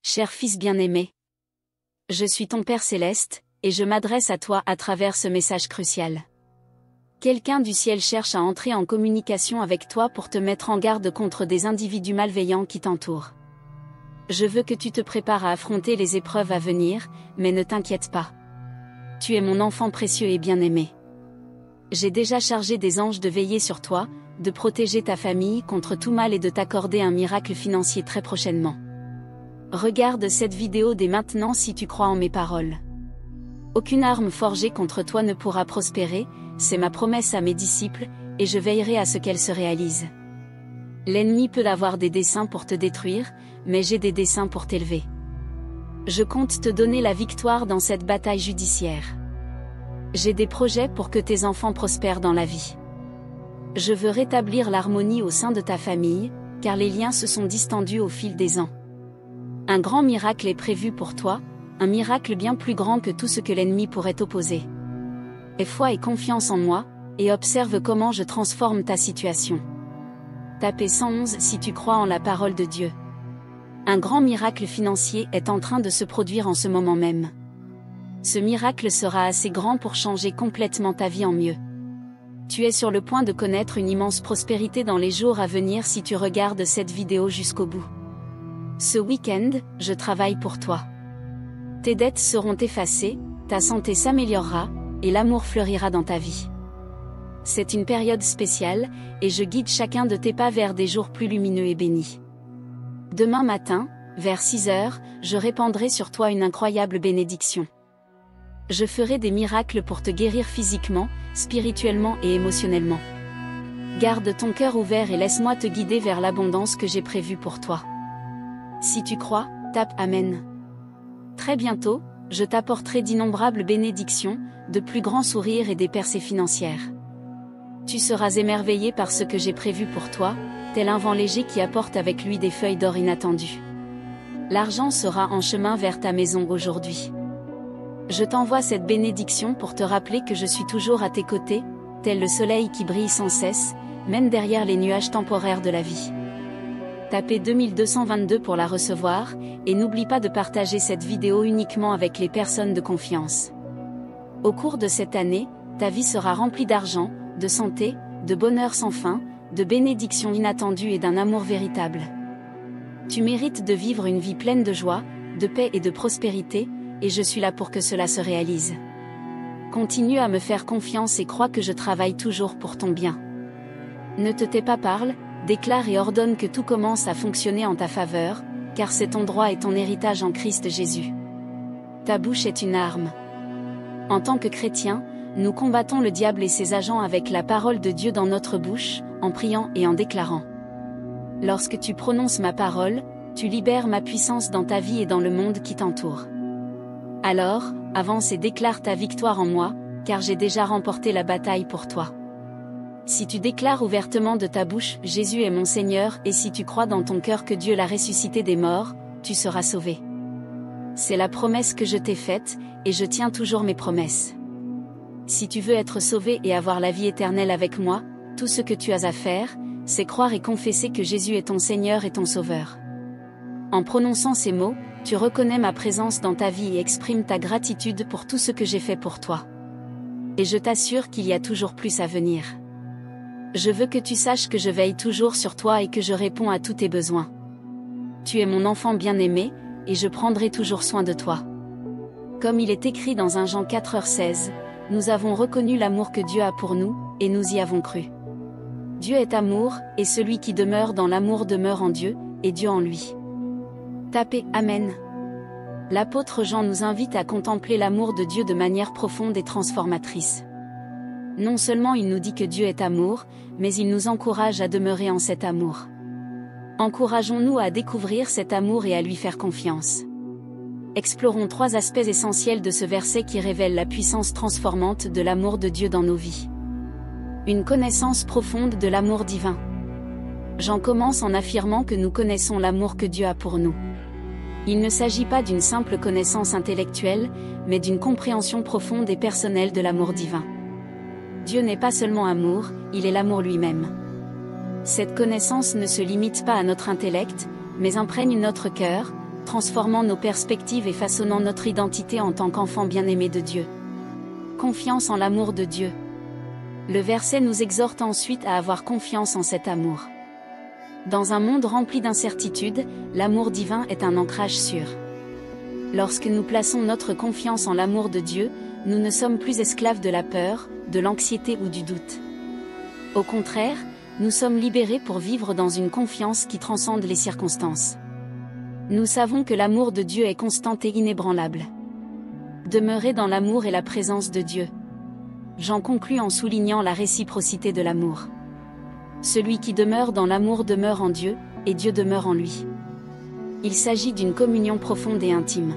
Cher Fils bien-aimé, je suis ton Père céleste, et je m'adresse à toi à travers ce message crucial. Quelqu'un du ciel cherche à entrer en communication avec toi pour te mettre en garde contre des individus malveillants qui t'entourent. Je veux que tu te prépares à affronter les épreuves à venir, mais ne t'inquiète pas. Tu es mon enfant précieux et bien-aimé. J'ai déjà chargé des anges de veiller sur toi, de protéger ta famille contre tout mal et de t'accorder un miracle financier très prochainement. Regarde cette vidéo dès maintenant si tu crois en mes paroles. Aucune arme forgée contre toi ne pourra prospérer, c'est ma promesse à mes disciples, et je veillerai à ce qu'elle se réalise. L'ennemi peut avoir des desseins pour te détruire, mais j'ai des desseins pour t'élever. Je compte te donner la victoire dans cette bataille judiciaire. J'ai des projets pour que tes enfants prospèrent dans la vie. Je veux rétablir l'harmonie au sein de ta famille, car les liens se sont distendus au fil des ans. Un grand miracle est prévu pour toi, un miracle bien plus grand que tout ce que l'ennemi pourrait t'opposer. Aie foi et confiance en moi, et observe comment je transforme ta situation. Tapez 111 si tu crois en la parole de Dieu. Un grand miracle financier est en train de se produire en ce moment même. Ce miracle sera assez grand pour changer complètement ta vie en mieux. Tu es sur le point de connaître une immense prospérité dans les jours à venir si tu regardes cette vidéo jusqu'au bout. Ce week-end, je travaille pour toi. Tes dettes seront effacées, ta santé s'améliorera, et l'amour fleurira dans ta vie. C'est une période spéciale, et je guide chacun de tes pas vers des jours plus lumineux et bénis. Demain matin, vers 6 heures, je répandrai sur toi une incroyable bénédiction. Je ferai des miracles pour te guérir physiquement, spirituellement et émotionnellement. Garde ton cœur ouvert et laisse-moi te guider vers l'abondance que j'ai prévue pour toi. Si tu crois, tape Amen. Très bientôt, je t'apporterai d'innombrables bénédictions, de plus grands sourires et des percées financières. Tu seras émerveillé par ce que j'ai prévu pour toi, tel un vent léger qui apporte avec lui des feuilles d'or inattendues. L'argent sera en chemin vers ta maison aujourd'hui. Je t'envoie cette bénédiction pour te rappeler que je suis toujours à tes côtés, tel le soleil qui brille sans cesse, même derrière les nuages temporaires de la vie. Tapez 2222 pour la recevoir, et n'oublie pas de partager cette vidéo uniquement avec les personnes de confiance. Au cours de cette année, ta vie sera remplie d'argent, de santé, de bonheur sans fin, de bénédictions inattendues et d'un amour véritable. Tu mérites de vivre une vie pleine de joie, de paix et de prospérité, et je suis là pour que cela se réalise. Continue à me faire confiance et crois que je travaille toujours pour ton bien. Ne te tais pas, parle, déclare et ordonne que tout commence à fonctionner en ta faveur, car c'est ton droit et ton héritage en Christ Jésus. Ta bouche est une arme. En tant que chrétiens, nous combattons le diable et ses agents avec la parole de Dieu dans notre bouche, en priant et en déclarant. Lorsque tu prononces ma parole, tu libères ma puissance dans ta vie et dans le monde qui t'entoure. Alors, avance et déclare ta victoire en moi, car j'ai déjà remporté la bataille pour toi. Si tu déclares ouvertement de ta bouche « Jésus est mon Seigneur » et si tu crois dans ton cœur que Dieu l'a ressuscité des morts, tu seras sauvé. C'est la promesse que je t'ai faite, et je tiens toujours mes promesses. Si tu veux être sauvé et avoir la vie éternelle avec moi, tout ce que tu as à faire, c'est croire et confesser que Jésus est ton Seigneur et ton Sauveur. En prononçant ces mots, tu reconnais ma présence dans ta vie et exprimes ta gratitude pour tout ce que j'ai fait pour toi. Et je t'assure qu'il y a toujours plus à venir. Je veux que tu saches que je veille toujours sur toi et que je réponds à tous tes besoins. Tu es mon enfant bien-aimé, et je prendrai toujours soin de toi. Comme il est écrit dans 1 Jean 4h16, nous avons reconnu l'amour que Dieu a pour nous, et nous y avons cru. Dieu est amour, et celui qui demeure dans l'amour demeure en Dieu, et Dieu en lui. Tapez Amen. L'apôtre Jean nous invite à contempler l'amour de Dieu de manière profonde et transformatrice. Non seulement il nous dit que Dieu est amour, mais il nous encourage à demeurer en cet amour. Encourageons-nous à découvrir cet amour et à lui faire confiance. Explorons 3 aspects essentiels de ce verset qui révèlent la puissance transformante de l'amour de Dieu dans nos vies. Une connaissance profonde de l'amour divin. Jean commence en affirmant que nous connaissons l'amour que Dieu a pour nous. Il ne s'agit pas d'une simple connaissance intellectuelle, mais d'une compréhension profonde et personnelle de l'amour divin. Dieu n'est pas seulement amour, il est l'amour lui-même. Cette connaissance ne se limite pas à notre intellect, mais imprègne notre cœur, transformant nos perspectives et façonnant notre identité en tant qu'enfant bien-aimé de Dieu. Confiance en l'amour de Dieu. Le verset nous exhorte ensuite à avoir confiance en cet amour. Dans un monde rempli d'incertitudes, l'amour divin est un ancrage sûr. Lorsque nous plaçons notre confiance en l'amour de Dieu, nous ne sommes plus esclaves de la peur, de l'anxiété ou du doute. Au contraire, nous sommes libérés pour vivre dans une confiance qui transcende les circonstances. Nous savons que l'amour de Dieu est constant et inébranlable. Demeurez dans l'amour et la présence de Dieu. J'en conclus en soulignant la réciprocité de l'amour. Celui qui demeure dans l'amour demeure en Dieu, et Dieu demeure en lui. Il s'agit d'une communion profonde et intime.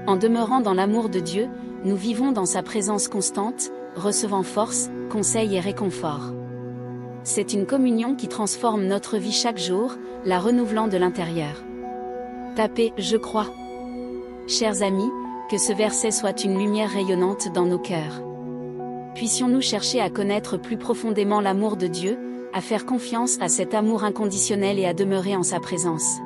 En demeurant dans l'amour de Dieu, nous vivons dans sa présence constante, recevant force, conseil et réconfort. C'est une communion qui transforme notre vie chaque jour, la renouvelant de l'intérieur. Tapez « Je crois ». Chers amis, que ce verset soit une lumière rayonnante dans nos cœurs. Puissions-nous chercher à connaître plus profondément l'amour de Dieu, à faire confiance à cet amour inconditionnel et à demeurer en sa présence.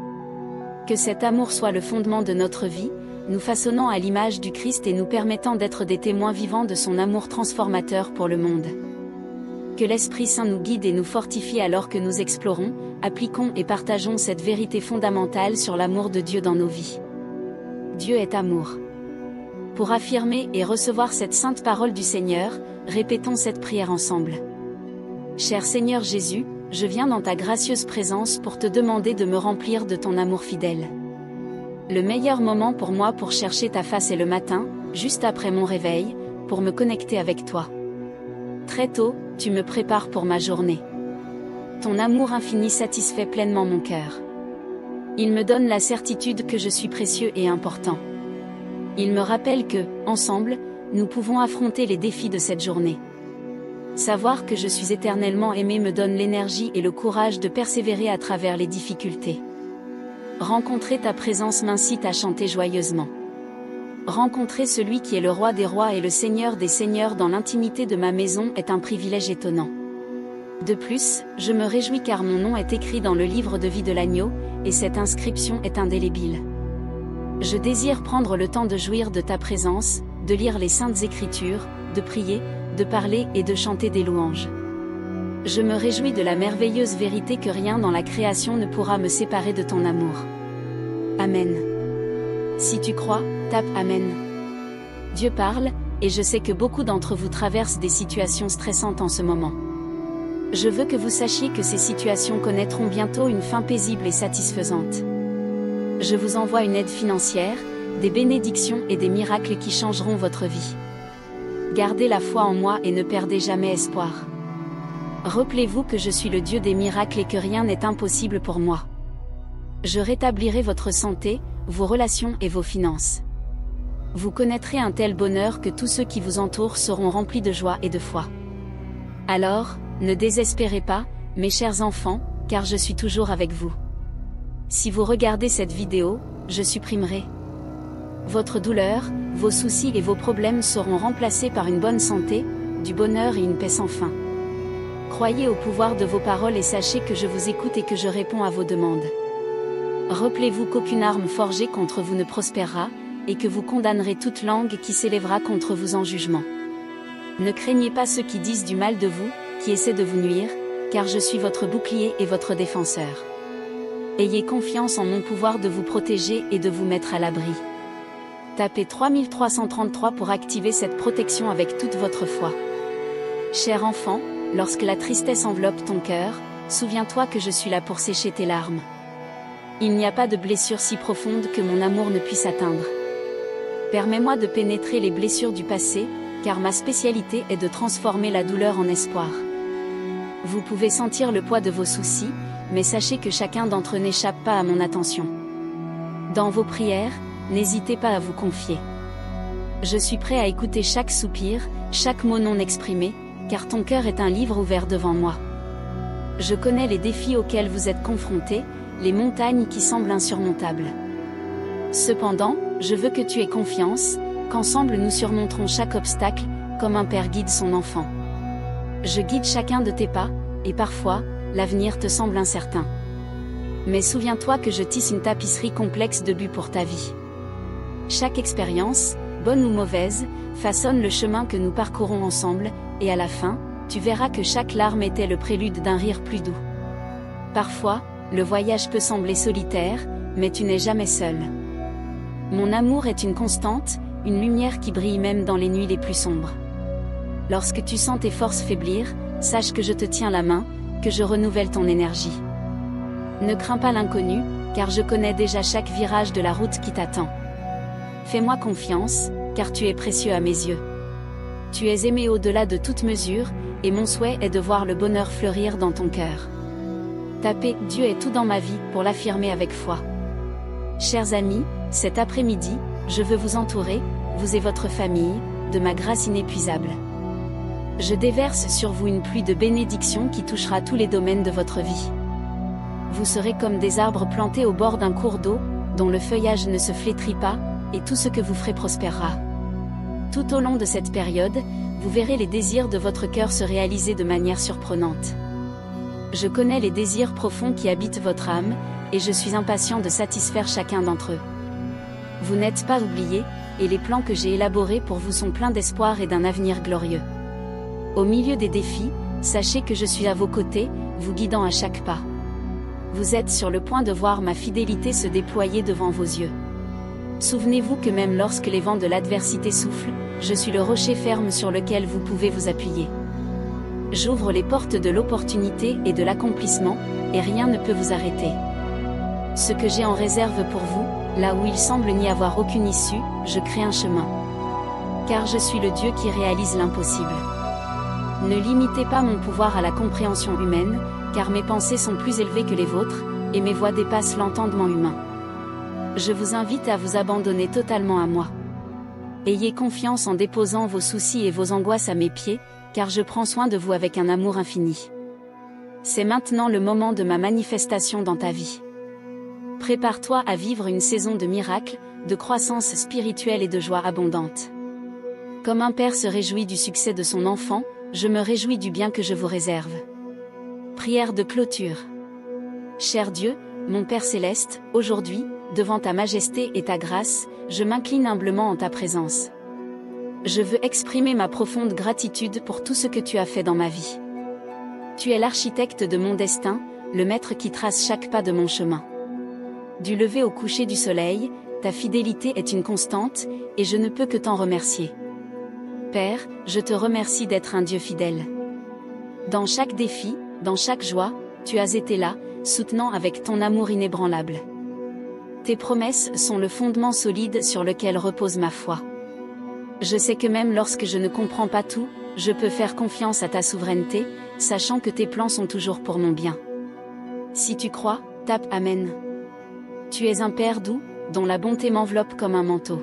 Que cet amour soit le fondement de notre vie, nous façonnant à l'image du Christ et nous permettant d'être des témoins vivants de son amour transformateur pour le monde. Que l'Esprit Saint nous guide et nous fortifie alors que nous explorons, appliquons et partageons cette vérité fondamentale sur l'amour de Dieu dans nos vies. Dieu est amour. Pour affirmer et recevoir cette sainte parole du Seigneur, répétons cette prière ensemble. Cher Seigneur Jésus, je viens dans ta gracieuse présence pour te demander de me remplir de ton amour fidèle. Le meilleur moment pour moi pour chercher ta face est le matin, juste après mon réveil, pour me connecter avec toi. Très tôt, tu me prépares pour ma journée. Ton amour infini satisfait pleinement mon cœur. Il me donne la certitude que je suis précieux et important. Il me rappelle que, ensemble, nous pouvons affronter les défis de cette journée. Savoir que je suis éternellement aimé me donne l'énergie et le courage de persévérer à travers les difficultés. Rencontrer ta présence m'incite à chanter joyeusement. Rencontrer celui qui est le roi des rois et le seigneur des seigneurs dans l'intimité de ma maison est un privilège étonnant. De plus, je me réjouis car mon nom est écrit dans le livre de vie de l'agneau, et cette inscription est indélébile. Je désire prendre le temps de jouir de ta présence, de lire les saintes écritures, de prier, de parler et de chanter des louanges. Je me réjouis de la merveilleuse vérité que rien dans la création ne pourra me séparer de ton amour. Amen. Si tu crois, tape Amen. Dieu parle, et je sais que beaucoup d'entre vous traversent des situations stressantes en ce moment. Je veux que vous sachiez que ces situations connaîtront bientôt une fin paisible et satisfaisante. Je vous envoie une aide financière, des bénédictions et des miracles qui changeront votre vie. Gardez la foi en moi et ne perdez jamais espoir. Rappelez-vous que je suis le Dieu des miracles et que rien n'est impossible pour moi. Je rétablirai votre santé, vos relations et vos finances. Vous connaîtrez un tel bonheur que tous ceux qui vous entourent seront remplis de joie et de foi. Alors, ne désespérez pas, mes chers enfants, car je suis toujours avec vous. Si vous regardez cette vidéo, je supprimerai votre douleur, vos soucis et vos problèmes seront remplacés par une bonne santé, du bonheur et une paix sans fin. Croyez au pouvoir de vos paroles et sachez que je vous écoute et que je réponds à vos demandes. Rappelez-vous qu'aucune arme forgée contre vous ne prospérera, et que vous condamnerez toute langue qui s'élèvera contre vous en jugement. Ne craignez pas ceux qui disent du mal de vous, qui essaient de vous nuire, car je suis votre bouclier et votre défenseur. Ayez confiance en mon pouvoir de vous protéger et de vous mettre à l'abri. Tapez 3333 pour activer cette protection avec toute votre foi. Cher enfant, lorsque la tristesse enveloppe ton cœur, souviens-toi que je suis là pour sécher tes larmes. Il n'y a pas de blessure si profonde que mon amour ne puisse atteindre. Permets-moi de pénétrer les blessures du passé, car ma spécialité est de transformer la douleur en espoir. Vous pouvez sentir le poids de vos soucis, mais sachez que chacun d'entre eux n'échappe pas à mon attention. Dans vos prières, n'hésitez pas à vous confier. Je suis prêt à écouter chaque soupir, chaque mot non exprimé, car ton cœur est un livre ouvert devant moi. Je connais les défis auxquels vous êtes confrontés, les montagnes qui semblent insurmontables. Cependant, je veux que tu aies confiance, qu'ensemble nous surmonterons chaque obstacle, comme un père guide son enfant. Je guide chacun de tes pas, et parfois, l'avenir te semble incertain. Mais souviens-toi que je tisse une tapisserie complexe de buts pour ta vie. Chaque expérience, bonne ou mauvaise, façonne le chemin que nous parcourons ensemble, et à la fin, tu verras que chaque larme était le prélude d'un rire plus doux. Parfois, le voyage peut sembler solitaire, mais tu n'es jamais seul. Mon amour est une constante, une lumière qui brille même dans les nuits les plus sombres. Lorsque tu sens tes forces faiblir, sache que je te tiens la main, que je renouvelle ton énergie. Ne crains pas l'inconnu, car je connais déjà chaque virage de la route qui t'attend. Fais-moi confiance, car tu es précieux à mes yeux. Tu es aimé au-delà de toute mesure, et mon souhait est de voir le bonheur fleurir dans ton cœur. Ta paix, Dieu est tout dans ma vie, pour l'affirmer avec foi. Chers amis, cet après-midi, je veux vous entourer, vous et votre famille, de ma grâce inépuisable. Je déverse sur vous une pluie de bénédictions qui touchera tous les domaines de votre vie. Vous serez comme des arbres plantés au bord d'un cours d'eau, dont le feuillage ne se flétrit pas, et tout ce que vous ferez prospérera. Tout au long de cette période, vous verrez les désirs de votre cœur se réaliser de manière surprenante. Je connais les désirs profonds qui habitent votre âme, et je suis impatient de satisfaire chacun d'entre eux. Vous n'êtes pas oubliés, et les plans que j'ai élaborés pour vous sont pleins d'espoir et d'un avenir glorieux. Au milieu des défis, sachez que je suis à vos côtés, vous guidant à chaque pas. Vous êtes sur le point de voir ma fidélité se déployer devant vos yeux. Souvenez-vous que même lorsque les vents de l'adversité soufflent, je suis le rocher ferme sur lequel vous pouvez vous appuyer. J'ouvre les portes de l'opportunité et de l'accomplissement, et rien ne peut vous arrêter. Ce que j'ai en réserve pour vous, là où il semble n'y avoir aucune issue, je crée un chemin. Car je suis le Dieu qui réalise l'impossible. Ne limitez pas mon pouvoir à la compréhension humaine, car mes pensées sont plus élevées que les vôtres, et mes voix dépassent l'entendement humain. Je vous invite à vous abandonner totalement à moi. Ayez confiance en déposant vos soucis et vos angoisses à mes pieds, car je prends soin de vous avec un amour infini. C'est maintenant le moment de ma manifestation dans ta vie. Prépare-toi à vivre une saison de miracles, de croissance spirituelle et de joie abondante. Comme un père se réjouit du succès de son enfant, je me réjouis du bien que je vous réserve. Prière de clôture. Cher Dieu, mon Père céleste, aujourd'hui, devant ta majesté et ta grâce, je m'incline humblement en ta présence. Je veux exprimer ma profonde gratitude pour tout ce que tu as fait dans ma vie. Tu es l'architecte de mon destin, le maître qui trace chaque pas de mon chemin. Du lever au coucher du soleil, ta fidélité est une constante, et je ne peux que t'en remercier. Père, je te remercie d'être un Dieu fidèle. Dans chaque défi, dans chaque joie, tu as été là, soutenant avec ton amour inébranlable. Tes promesses sont le fondement solide sur lequel repose ma foi. Je sais que même lorsque je ne comprends pas tout, je peux faire confiance à ta souveraineté, sachant que tes plans sont toujours pour mon bien. Si tu crois, tape Amen. Tu es un Père doux, dont la bonté m'enveloppe comme un manteau.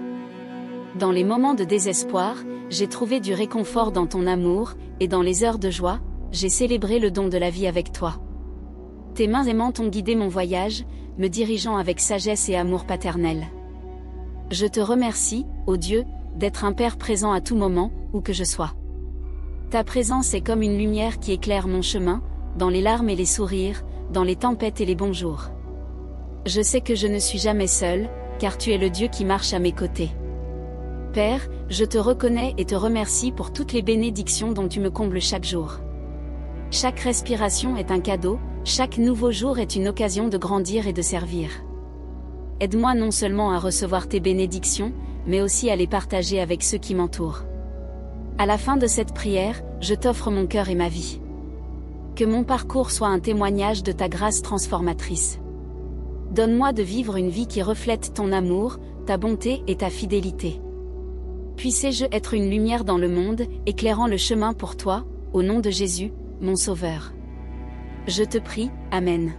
Dans les moments de désespoir, j'ai trouvé du réconfort dans ton amour, et dans les heures de joie, j'ai célébré le don de la vie avec toi. Tes mains aimantes ont guidé mon voyage, me dirigeant avec sagesse et amour paternel. Je te remercie, ô Dieu, d'être un Père présent à tout moment, où que je sois. Ta présence est comme une lumière qui éclaire mon chemin, dans les larmes et les sourires, dans les tempêtes et les bons jours. Je sais que je ne suis jamais seul, car tu es le Dieu qui marche à mes côtés. Père, je te reconnais et te remercie pour toutes les bénédictions dont tu me combles chaque jour. Chaque respiration est un cadeau, chaque nouveau jour est une occasion de grandir et de servir. Aide-moi non seulement à recevoir tes bénédictions, mais aussi à les partager avec ceux qui m'entourent. À la fin de cette prière, je t'offre mon cœur et ma vie. Que mon parcours soit un témoignage de ta grâce transformatrice. Donne-moi de vivre une vie qui reflète ton amour, ta bonté et ta fidélité. Puissé-je être une lumière dans le monde, éclairant le chemin pour toi, au nom de Jésus, mon Sauveur. Je te prie, Amen.